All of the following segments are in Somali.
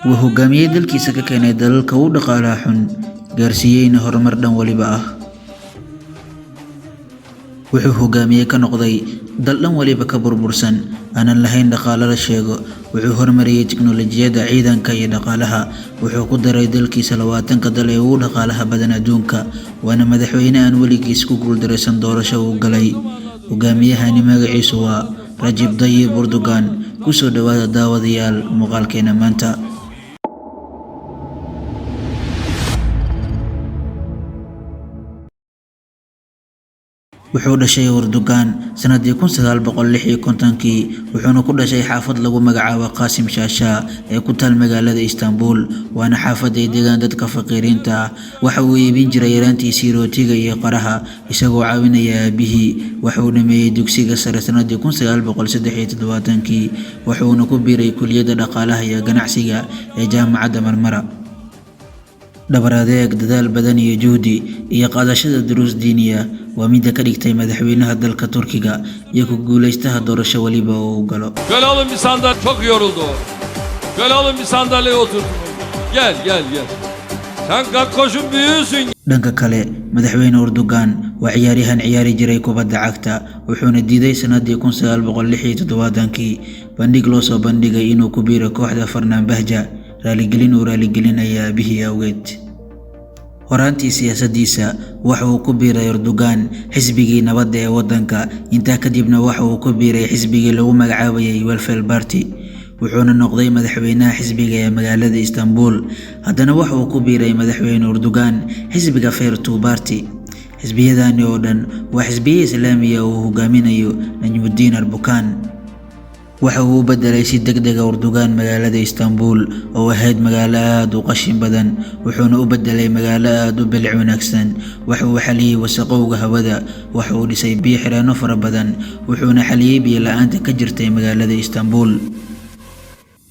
وهجامي دلكي سككين دلك ودق على حن قارسيين هرمر دن ولبا wuxuu hogaamiyay ka noqday dal dhan waliba ka burbursan aanan lahayn dhaqaale la sheego wuxuu hormariyay tiknoolajiyada ciidanka iyo dhaqaalaha wuxuu ku daray dalkiisa 20 dal ee ugu dhaqaalaha badan adduunka waana madaxweyne aan weligiis ku guuldareysan doorasho uu galay hogaamiyahani magaciisu waa Rajab Tayyip Erdogan kusoo dhawaada daawadayaal muuqaalkeena maanta wuxuu dhashay Erdogan sanadii 1956 wuxuuna ku dhashay xaafad lagu magacaabo Qasim Shaasha ee ku taal magaalada Istanbul waana xaafad ay deegaan dadka faqiiriinta waxa uu iibin jiray yaraantiisii rootiga iyo qaraha isagoo caawinaya aabihii wuxuu dhameeyay dugsiga sare sanadii 1973 wuxuuna ku biiray kulliyadda dhaqaalaha iyo ganacsiga ee jaamacadda Marmara dabaradeeg dadaal badan iyo juhdi iyo qaadashada duruus diiniya waa mid ka dhigtay madaxweynaha dalka Turkiga iyo ku guuleystaha doorasho waliba oo galo Gel oğlum bir sandalye çok yoruldu. Gel oğlum bir sandalyeye otur. Gel. Sen kalk koşun büyüsün. dhanka kale madaxweyne Erdogan waa ciyaaryahan ciyaari jiray kubadda cagta wuxuuna diiday sanadii 1976 bandhig loo soo bandhigay inuu ku biiro kooxda Fenerbahce raaligelinaya aabihii awgeed horaantii siyaasadiisa waxa uu ku biiray Erdogan xisbigii nabadda ee wadanka intaa kadibna waxa uu ku biiray xisbigii lagu magacaabayay Welfare Party wuxuuna noqday madaxweynaha xisbiga ee magaalada Istanbul haddana waxa uu ku biiray madaxweyne Erdogan xisbiga Fayretu Party xisbiyadani oo dhan waa xisbiye islaamiga oo hogaaminayo Najmuddin Erbakan waxa uu bedelay si degdeg ah Erdogan magaalada Istanbul oo ahayd magaalo aad u qashin badan wuxuuna u bedelay magaalo aad u bilic wanaagsan waxa uu xaliyay wasaqowga hawada waxa uu dhisay biyo xireeno fara badan wuxuuna xaliyay biyo la'aanta ka jirtay magaalada Istanbul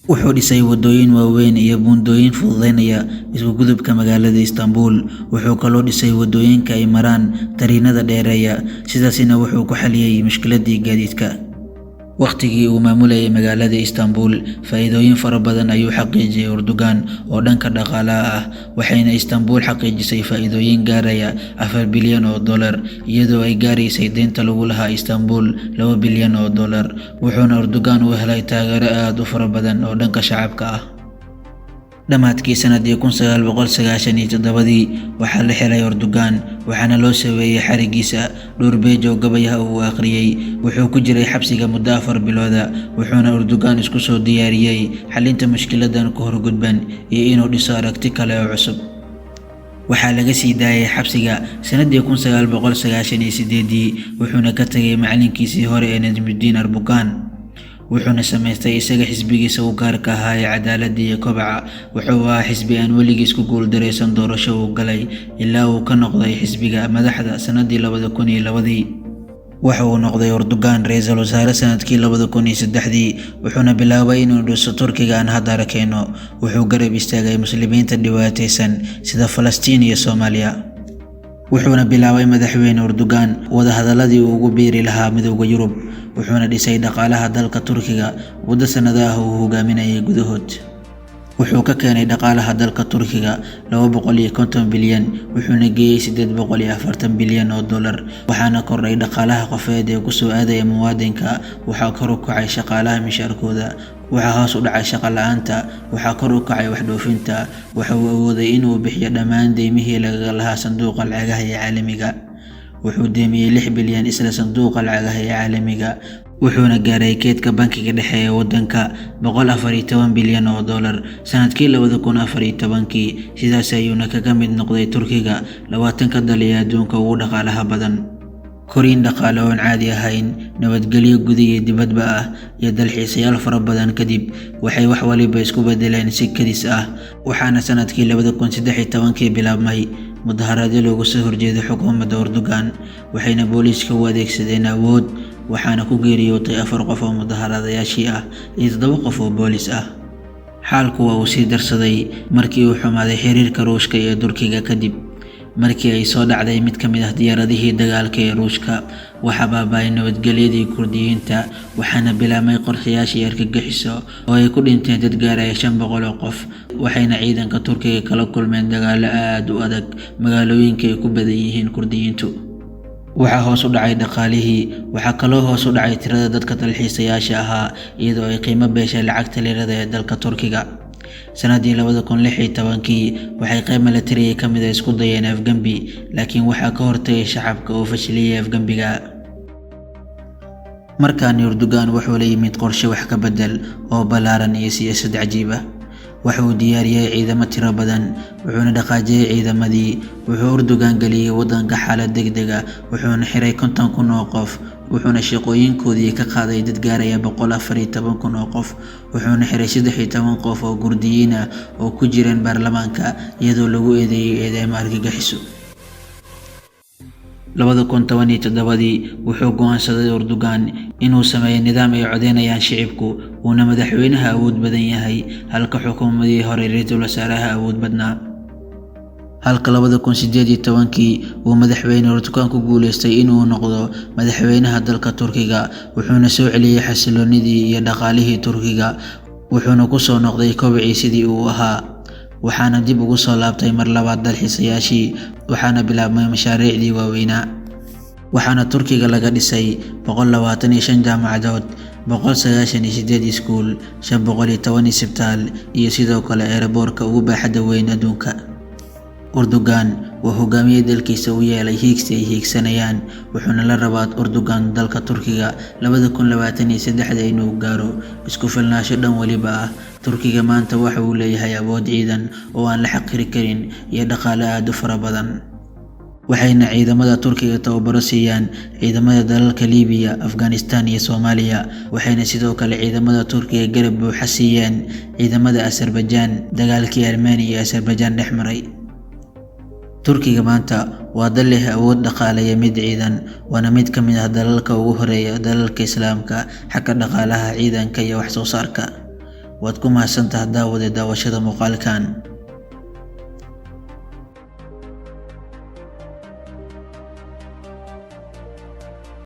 wuxuu dhisay wadooyin waaweyn iyo buundooyin fududeynaya isku gudubka magaalada Istanbul wuxuu kaloo dhisay wadooyinka ay maraan tariinada dheereeya sidaasina wuxuu ku xaliyay mushkiladii gaadiidka waqtigii uu maamulayay magaalada Istanbul faa'iidooyin fara badan ayuu xaqiijiyay Erdogan oo dhanka dhaqaalaha ah waxayna Istanbul xaqiijisay faa'iidooyin gaaraya $4 bilyan iyadoo ay gaaraysay deynta lagu lahaa Istanbul $2 bilyan wuxuuna Erdogan u helay taageero aad u fara badan oo dhanka shacabka ah dhamaadkii sanadii 1997 waxaa la xilay Erdogan waxaana loo saweeyay xarigiisa dhowr beej oo gabayaha uu akhriyay wuxuu ku jiray xabsiga muddo 4 bilooda wuxuuna Erdogan isku soo diyaariyay xalinta mushkiladan ku horgudban iyo inuu dhiso aragti kale oo cusub waxaa laga sii daayay xabsiga sanadii 1998 wuxuuna ka tagay macalinkiisii hore ee Najmuddin Erbakan wuxuuna sameystay isaga xisbigiisa uu gaarka ahaa ee cadaaladda iyo kobaca wuxuu ahaa xisbi aan weligiis ku guuldareysan doorasho uu galay ilaa uu ka noqday xisbiga madaxda sanadii 2002 waxa uu noqday Erdogan ra'iisul wasaare sanadkii 2003 wuxuuna bilaabay inuu dhiso Turkiga aan hadda arkayno wuxuu garab istaagay muslimiinta dhibaataysan sida Falastiin iyo Soomaaliya wuxuuna bilaabay madaxweyne Erdogan wada hadaladii uu ugu biiri lahaa midowga Yurub wuxuuna dhisay dhaqaalaha dalka Turkiga wada sanadaha uu hogaaminayay gudahood wuxuu ka keenay dhaqaalaha dalka Turkiga $250 bilyan wuxuuna geeyay $840 bilyan waxaana kordhay dhaqaalaha qofeed ee ku soo aadaya muwaadinka waxaa kor u kacay shaqaalaha mishaarkooda waxaa hoos u dhacay shaqo la'aanta waxaa kor u kacay wax dhoofinta waxa uu awooday inuu bixiyo dhammaan deymihii laga lahaa sanduuqa lacagaha ee caalamiga wuxuu deemiyay $6 bilyan isla sanduuqa lacagaha ee caalamiga wuxuuna gaaray keedka bankiga dhexe ee wadanka $114 bilyan sanadkii 2014 sidaas ayuuna kaga mid noqday Turkiga 20 dal ee adduunka ugu dhaqaalaha badan koriin dhaqaale oo caadi ahayn nabadgelyo gudaha iyo dibadba ah iyo dalxiisayaal fara badan kadib waxay wax waliba isku bedeleen si kadis ah waxaana sanadkii 2013 bilaabmay mudaharaadyo looga soo horjeeday xukuumadda Erdogan waxayna booliiska u adeegsadeen awood waxaana ku geeriyootay 4 qof oo mudaharaadayaashii ah iyo 7 qof oo booliis ah xaalku waa uu sii darsaday markii uu xumaaday xiriirka Ruushka iyo Turkiga kadib markii ay soo dhacday mid ka mid ah diyaaradihii dagaalka ee Ruushka. Waxaa baaba'ay nabadgelyadii Kurdiyiinta, waxaana bilaabmay qorshayaashii argagixiso oo ay ku dhinteen dad gaaraya 500 oo qof, waxayna ciidanka Turkiga kala kulmeen dagaallo aad u adag magaalooyinka ay ku badan yihiin Kurdiyiintu. waxaa hoos u dhacay dhaqaalihii, waxaa kaloo hoos u dhacay tirada dadka dalxiisayaasha ahaa iyadoo ay qiimo beeshay lacagta lirada ee dalka Turkiga. sanadii 2016 waxay qayb military ka mid ah isku dayeen afgambi, laakiin waxaa ka hortagay shacabka oo fashiliyay afgambiga. markaan Erdogan wuxuu la yimid qorshe wax ka bedel oo ballaaran iyo siyaasad cajiib ah. wuxuu diyaariyay ciidamo tiro badan, wuxuuna dhaqaajiyay ciidamadii, wuxuu Erdogan galiyay wadanka xaalad degdeg ah, wuxuuna xiray 50,000 oo qof, wuxuuna shaqooyinkoodii ka qaaday dad gaaraya 114,000 oo qof, wuxuuna xiray 13 qof oo Kurdiyiin ah oo ku jireen baarlamaanka iyadoo lagu eedeeyay eedeymo argagixiso. 2017 wuxuu go'aansaday Erdogan inuu sameeyo nidaam ay codeynayaan shicibku, uuna madaxweynaha awood badan yahay halka xukuumadii hore ra'iisul wasaaraha awood badnaa. halka 2018 uu madaxweyne Erdogan ku guuleystay inuu noqdo madaxweynaha dalka Turkiga, wuxuuna soo celiyay xasiloonidii iyo dhaqaalihii Turkiga, wuxuuna ku soo noqday kobcii sidii uu ahaa, waxaana dib ugu soo laabtay mar labaad dalxiisayaashii, waxaana bilaabmay mashaariicdii waaweynaa. waxaana Turkiga laga dhisay 125 jaamacadood, 198 iskuul, 510 isbitaal iyo sidoo kale airportka ugu baaxadda weyn adduunka. Erdogan waa hogaamiye dalkiisa u yeelay hiigsi ay hiigsanayaan, wuxuuna la rabaa Erdogan dalka Turkiga 2023 inuu gaaro isku filnaansho dhan waliba ah. Turkiga maanta waxa uu leeyahay awood ciidan oo aan la xaqiri karin iyo dhaqaale aad u fara badan, waxayna ciidamada Turkiga tababaro siiyaan ciidamada dalalka Liibiya, Afghanistan iyo Soomaaliya, waxayna sidoo kale ciidamada Turkiga garab buuxa siiyeen ciidamada Azerbaijan dagaalkii Armenia iyo Azerbaijan dhex maray. Turkiga maanta waa dal leh awood dhaqaale iyo mid ciidan, waana mid ka mid ah dalalka ugu horeeya dalalka Islaamka xagga dhaqaalaha, ciidanka iyo wax soo saarka. waad ku mahadsantahay daawashada muuqaalkan.